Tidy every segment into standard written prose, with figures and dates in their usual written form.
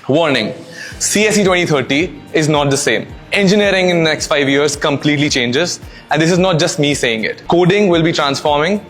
Warning, CSE 2030 is not the same. Engineering in the next 5 years completely changes, and this is not just me saying it. Coding will be transforming.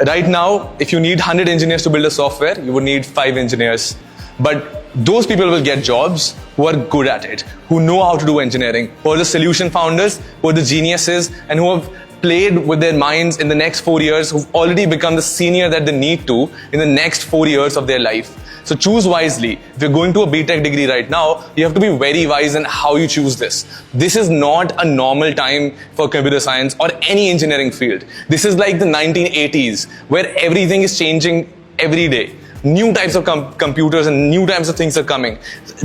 Right now, if you need 100 engineers to build a software, you would need 5 engineers. But those people will get jobs who are good at it, who know how to do engineering, who are the solution founders, who are the geniuses, and who have played with their minds in the next 4 years, who've already become the senior that they need to in the next 4 years of their life. So choose wisely. If you're going to a B.Tech degree right now, you have to be very wise in how you choose this. This is not a normal time for computer science or any engineering field. This is like the 1980s, where everything is changing every day. New types of computers and new types of things are coming.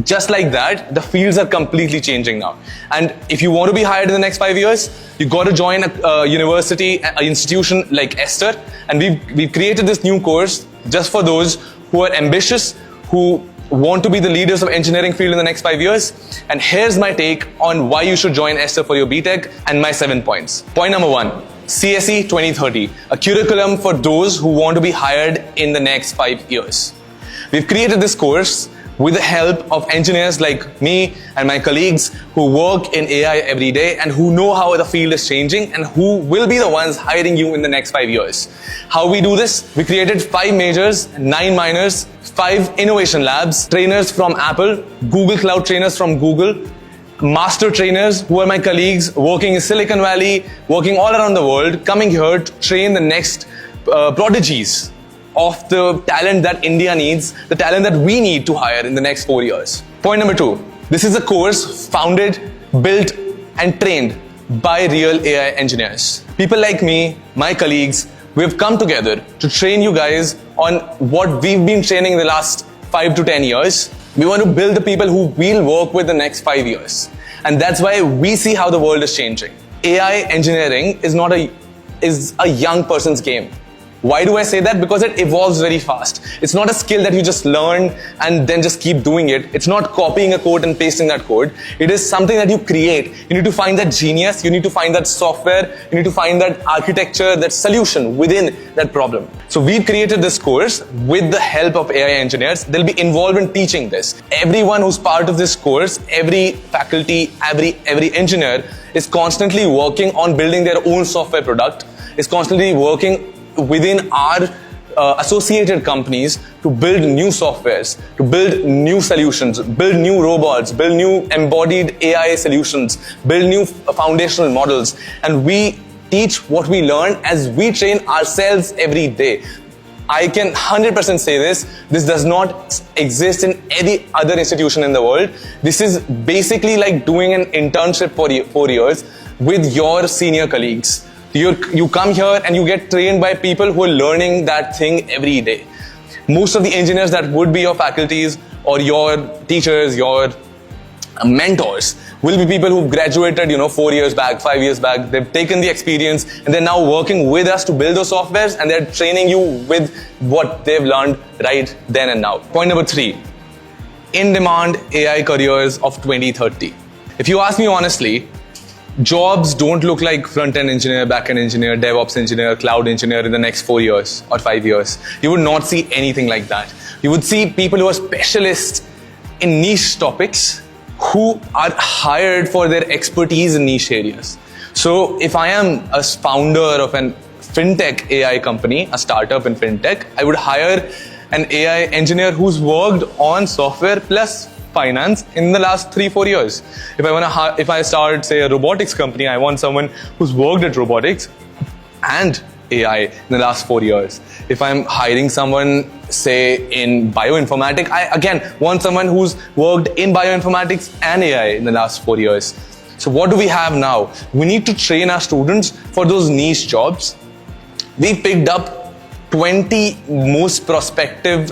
Just like that, the fields are completely changing now. And if you want to be hired in the next 5 years, you got to join a university, an institution like AESTR. And we've created this new course just for those who are ambitious, who want to be the leaders of engineering field in the next 5 years. And here's my take on why you should join AESTR for your BTech and my 7 points. Point number 1. CSE 2030, a curriculum for those who want to be hired in the next 5 years. We've created this course with the help of engineers like me and my colleagues who work in AI every day and who know how the field is changing and who will be the ones hiring you in the next 5 years. How we do this? We created 5 majors, 9 minors, 5 innovation labs, trainers from Apple, Google Cloud trainers from Google, master trainers who are my colleagues working in Silicon Valley, working all around the world, coming here to train the next prodigies of the talent that India needs, the talent that we need to hire in the next 4 years. Point number 2. This is a course founded, built and trained by real AI engineers. People like me, my colleagues, we have come together to train you guys on what we've been training in the last 5 to 10 years. We want to build the people who we'll work with the next 5 years. And that's why we see how the world is changing. AI engineering is a young person's game. Why do I say that? Because it evolves very fast. It's not a skill that you just learn and then just keep doing it. It's not copying a code and pasting that code. It is something that you create. You need to find that genius. You need to find that software. You need to find that architecture, that solution within that problem. So we've created this course with the help of AI engineers. They'll be involved in teaching this. Everyone who's part of this course, every faculty, every engineer is constantly working on building their own software product, is constantly working within our associated companies to build new softwares, to build new solutions, build new robots, build new embodied AI solutions, build new foundational models. And we teach what we learn as we train ourselves every day. I can 100% say this does not exist in any other institution in the world. This is basically like doing an internship for 4 years with your senior colleagues. You come here and you get trained by people who are learning that thing every day. Most of the engineers that would be your faculties or your teachers, your mentors, will be people who've graduated, 4 years back, 5 years back. They've taken the experience and they're now working with us to build those softwares, and they're training you with what they've learned right then and now. Point number 3, in-demand AI careers of 2030. If you ask me honestly, jobs don't look like front-end engineer, back-end engineer, DevOps engineer, cloud engineer in the next 4 years or 5 years. You would not see anything like that. You would see people who are specialists in niche topics who are hired for their expertise in niche areas. So if I am a founder of an fintech AI company, a startup in fintech, I would hire an AI engineer who's worked on software plus finance in the last 3-4 years. If I start, say, a robotics company, I want someone who's worked at robotics and AI in the last 4 years. If I'm hiring someone, say, in bioinformatics, I again want someone who's worked in bioinformatics and AI in the last 4 years. So what do we have now? We need to train our students for those niche jobs. We picked up 20 most prospective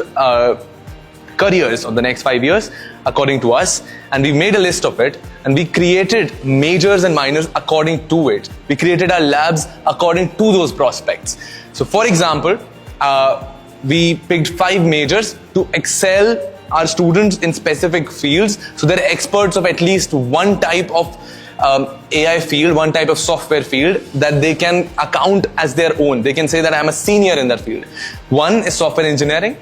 careers of the next 5 years, according to us, and we made a list of it, and we created majors and minors according to it. We created our labs according to those prospects. So for example, we picked 5 majors to excel our students in specific fields, so they're experts of at least one type of AI field, one type of software field that they can account as their own. They can say that I'm a senior in that field. One is software engineering,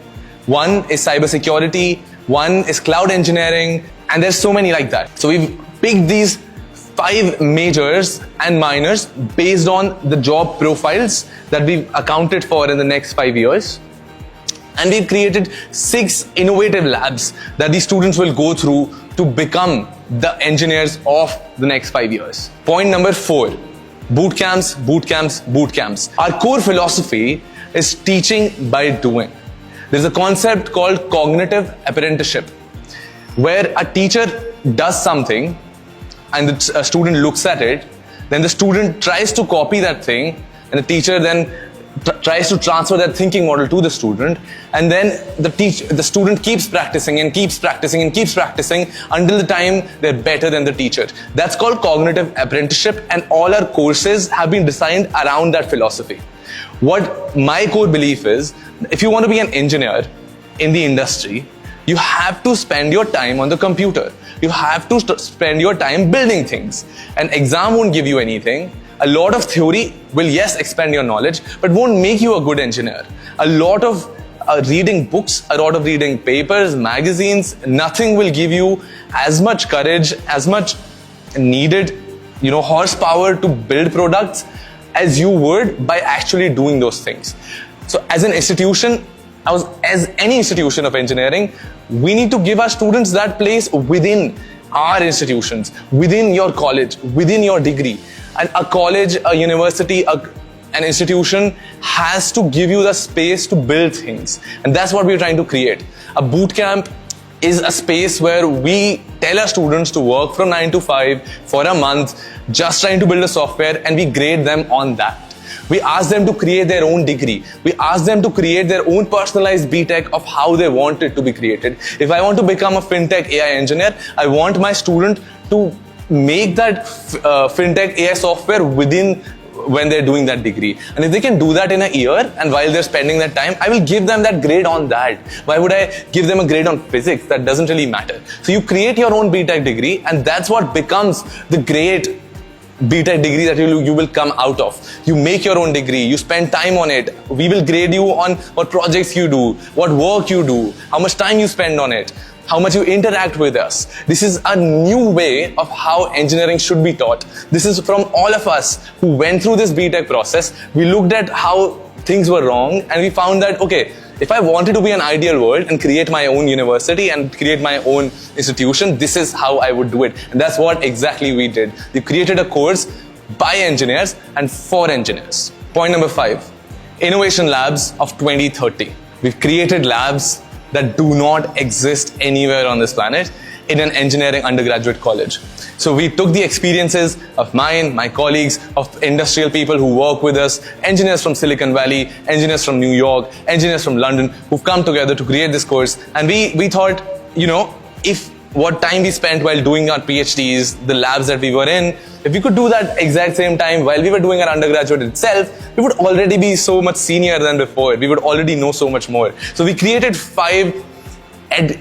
one is cybersecurity, one is cloud engineering, and there's so many like that. So we've picked these 5 majors and minors based on the job profiles that we've accounted for in the next 5 years. And we've created 6 innovative labs that these students will go through to become the engineers of the next 5 years. Point number 4, boot camps, boot camps, boot camps. Our core philosophy is teaching by doing. There's a concept called cognitive apprenticeship, where a teacher does something and the student looks at it, then the student tries to copy that thing, and the teacher then tries to transfer that thinking model to the student, and then the student keeps practicing and keeps practicing and keeps practicing until the time they're better than the teacher. That's called cognitive apprenticeship, and all our courses have been designed around that philosophy. What my core belief is, if you want to be an engineer in the industry, you have to spend your time on the computer. You have to spend your time building things. An exam won't give you anything. A lot of theory will, yes, expand your knowledge, but won't make you a good engineer. A lot of reading books, a lot of reading papers, magazines, nothing will give you as much courage, as much needed, horsepower to build products as you would by actually doing those things. So as an institution, as any institution of engineering, we need to give our students that place within our institutions, within your college, within your degree. And a college, a university, an institution has to give you the space to build things. And that's what we're trying to create. A boot camp is a space where we tell our students to work from 9 to 5 for a month, just trying to build a software, and we grade them on that. We ask them to create their own degree. We ask them to create their own personalized B.Tech of how they want it to be created. If I want to become a fintech AI engineer, I want my student to make that fintech AI software when they're doing that degree. And if they can do that in a year, and while they're spending that time, I will give them that grade on that. Why would I give them a grade on physics? That doesn't really matter. So you create your own B.Tech degree, and that's what becomes the great B.Tech degree that you will come out of. You make your own degree, you spend time on it. We will grade you on what projects you do, what work you do, how much time you spend on it, how much you interact with us. This is a new way of how engineering should be taught. This is from all of us who went through this B.Tech process. We looked at how things were wrong, and we found that, okay, if I wanted to be an ideal world and create my own university and create my own institution, this is how I would do it. And that's what exactly we did. We created a course by engineers and for engineers. Point number 5, innovation labs of 2030. We've created labs that do not exist anywhere on this planet in an engineering undergraduate college. So we took the experiences of mine, my colleagues, of industrial people who work with us, engineers from Silicon Valley, engineers from New York, engineers from London, who've come together to create this course. And we thought, if what time we spent while doing our PhDs, the labs that we were in, if we could do that exact same time while we were doing our undergraduate itself, we would already be so much senior than before. We would already know so much more. So we created 5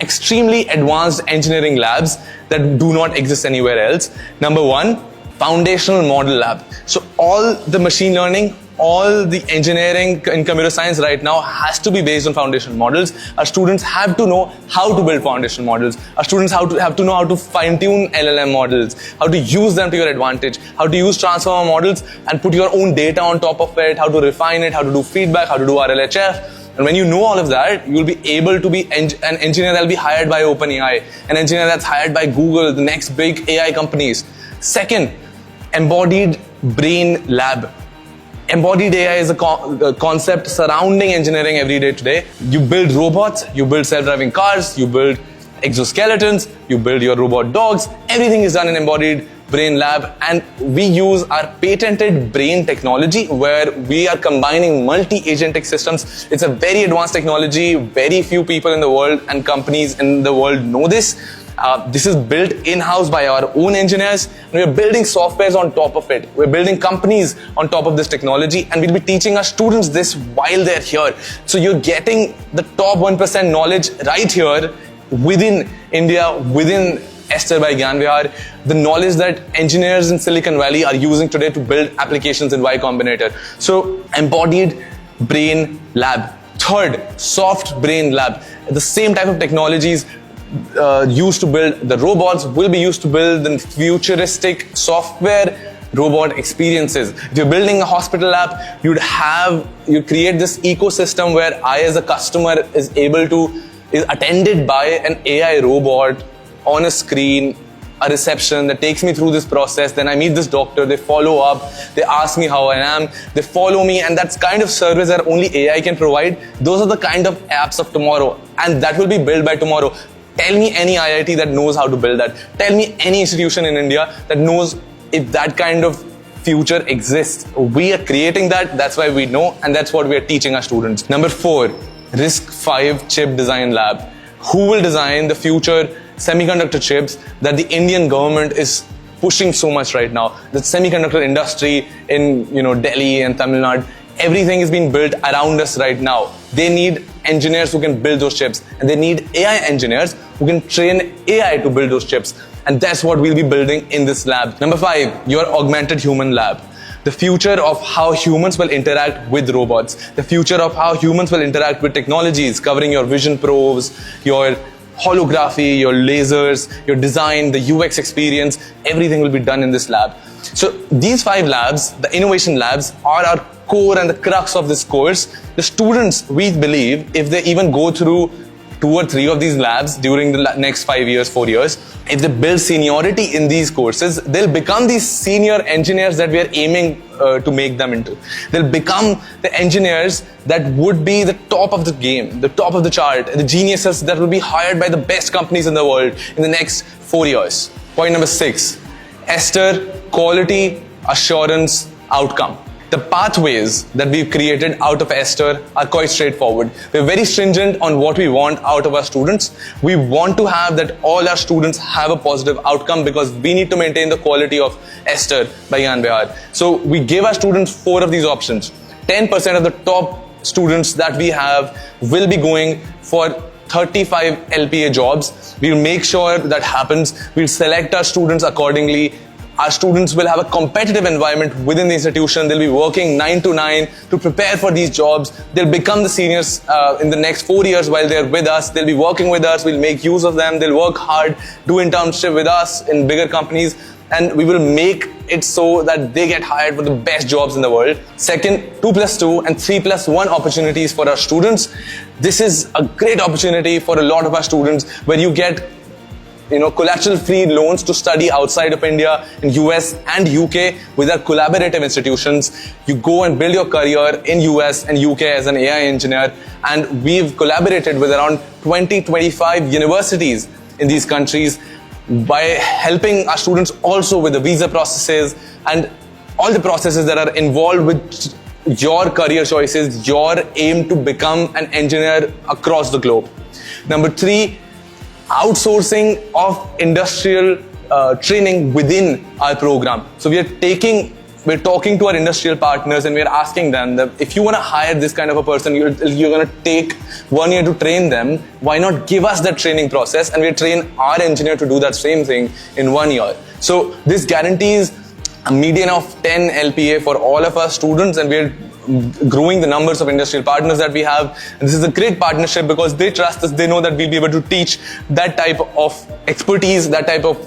extremely advanced engineering labs that do not exist anywhere else. Number 1, foundational model lab. So all the machine learning, all the engineering in computer science right now has to be based on foundational models. Our students have to know how to build foundational models. Our students have to know how to fine-tune LLM models, how to use them to your advantage, how to use transformer models and put your own data on top of it, how to refine it, how to do feedback, how to do RLHF. And when you know all of that, you will be able to be an engineer that will be hired by OpenAI, an engineer that's hired by Google, the next big AI companies. Second, embodied brain lab. Embodied AI is a concept surrounding engineering every day today. You build robots, you build self-driving cars, you build exoskeletons, you build your robot dogs. Everything is done in embodied brain lab, and we use our patented brain technology where we are combining multi-agentic systems. It's a very advanced technology. Very few people in the world and companies in the world know this. This is built in-house by our own engineers, and we're building softwares on top of it. We're building companies on top of this technology, and we'll be teaching our students this while they're here. So you're getting the top 1% knowledge right here within India, within AESTR by Gyanvihar, the knowledge that engineers in Silicon Valley are using today to build applications in Y Combinator. So embodied brain lab. Third, soft brain lab. The same type of technologies used to build the robots, will be used to build the futuristic software robot experiences. If you're building a hospital app, you create this ecosystem where I as a customer is attended by an AI robot on a screen, a reception that takes me through this process. Then I meet this doctor, they follow up, they ask me how I am, they follow me, and that's kind of service that only AI can provide. Those are the kind of apps of tomorrow, and that will be built by tomorrow. Tell me any IIT that knows how to build that. Tell me any institution in India that knows if that kind of future exists. We are creating that, that's why we know, and that's what we are teaching our students. Number 4, RISC-V chip design lab. Who will design the future semiconductor chips that the Indian government is pushing so much right now? The semiconductor industry in Delhi and Tamil Nadu, everything is being built around us right now. They need engineers who can build those chips, and they need AI engineers who can train AI to build those chips. And that's what we'll be building in this lab. Number 5, your augmented human lab. The future of how humans will interact with robots. The future of how humans will interact with technologies, covering your vision probes, your holography, your lasers, your design, the UX experience, everything will be done in this lab. So these 5 labs, the innovation labs, are our core and the crux of this course. The students, we believe, if they even go through 2 or 3 of these labs during the next 5 years, 4 years, if they build seniority in these courses, they'll become these senior engineers that we are aiming to make them into. They'll become the engineers that would be the top of the game, the top of the chart, the geniuses that will be hired by the best companies in the world in the next 4 years. Point number 6, AESTR Quality Assurance Outcome. The pathways that we've created out of AESTR are quite straightforward. We're very stringent on what we want out of our students. We want to have that all our students have a positive outcome, because we need to maintain the quality of AESTR by Gyan Bihar. So we give our students 4 of these options. 10% of the top students that we have will be going for 35 LPA jobs. We'll make sure that happens. We'll select our students accordingly. Our students will have a competitive environment within the institution. They'll be working 9 to 9 to prepare for these jobs. They'll become the seniors in the next 4 years while they're with us. They'll be working with us. We'll make use of them. They'll work hard, do internship with us in bigger companies, and we will make it so that they get hired for the best jobs in the world. Second, 2+2 and 3+1 opportunities for our students. This is a great opportunity for a lot of our students, where you get collateral-free loans to study outside of India, in US and UK with our collaborative institutions. You go and build your career in US and UK as an AI engineer, and we've collaborated with around 20-25 universities in these countries by helping our students also with the visa processes and all the processes that are involved with your career choices, your aim to become an engineer across the globe. Number 3, outsourcing of industrial training within our program. So we're talking to our industrial partners, and we're asking them that if you want to hire this kind of a person, you're going to take 1 year to train them. Why not give us that training process, and we train our engineer to do that same thing in 1 year. So this guarantees a median of 10 LPA for all of our students, and we're growing the numbers of industrial partners that we have. And this is a great partnership because they trust us. They know that we'll be able to teach that type of expertise, that type of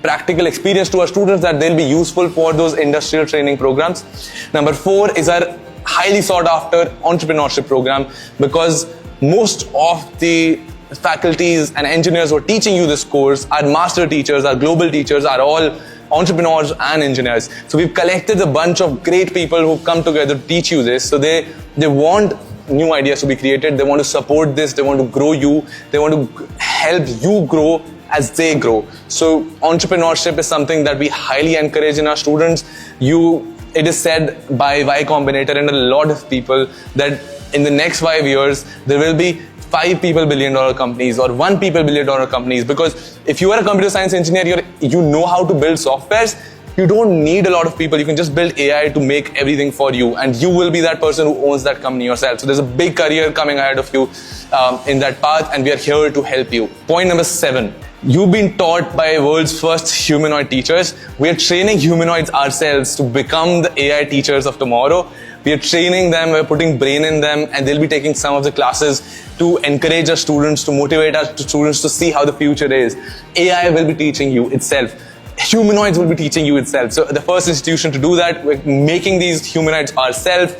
practical experience to our students, that they'll be useful for those industrial training programs. Number 4 is our highly sought after entrepreneurship program, because most of the faculties and engineers who are teaching you this course, our master teachers, our global teachers, are all entrepreneurs and engineers. So we've collected a bunch of great people who've come together to teach you this. So they want new ideas to be created. They want to support this. They want to grow you. They want to help you grow as they grow. So entrepreneurship is something that we highly encourage in our students. It is said by Y Combinator and a lot of people that in the next 5 years, there will be 5 people billion-dollar companies or 1 people billion-dollar companies. Because if you are a computer science engineer, you know how to build softwares. You don't need a lot of people. You can just build AI to make everything for you, and you will be that person who owns that company yourself. So there's a big career coming ahead of you in that path, and we are here to help you. Point number 7. You've been taught by world's first humanoid teachers. We are training humanoids ourselves to become the AI teachers of tomorrow. We are training them, we're putting brain in them, and they'll be taking some of the classes to encourage our students, to motivate our students to see how the future is. AI will be teaching you itself. Humanoids will be teaching you itself. So the first institution to do that, we're making these humanoids ourselves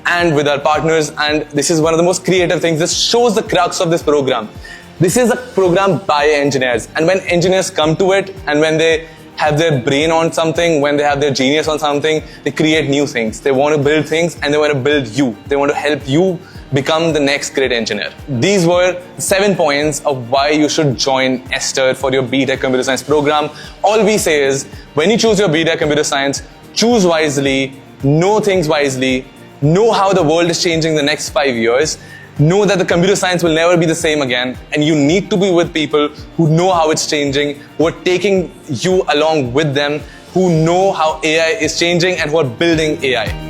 and with our partners, and this is one of the most creative things. This shows the crux of this program. This is a program by engineers, and when engineers come to it, and when they have their brain on something, when they have their genius on something, they create new things. They want to build things, and they want to build you. They want to help you become the next great engineer. These were 7 points of why you should join AESTR for your B.Tech Computer Science program. All we say is, when you choose your B.Tech Computer Science, choose wisely, know things wisely, know how the world is changing the next 5 years, know that the computer science will never be the same again, and you need to be with people who know how it's changing, who are taking you along with them, who know how AI is changing and who are building AI.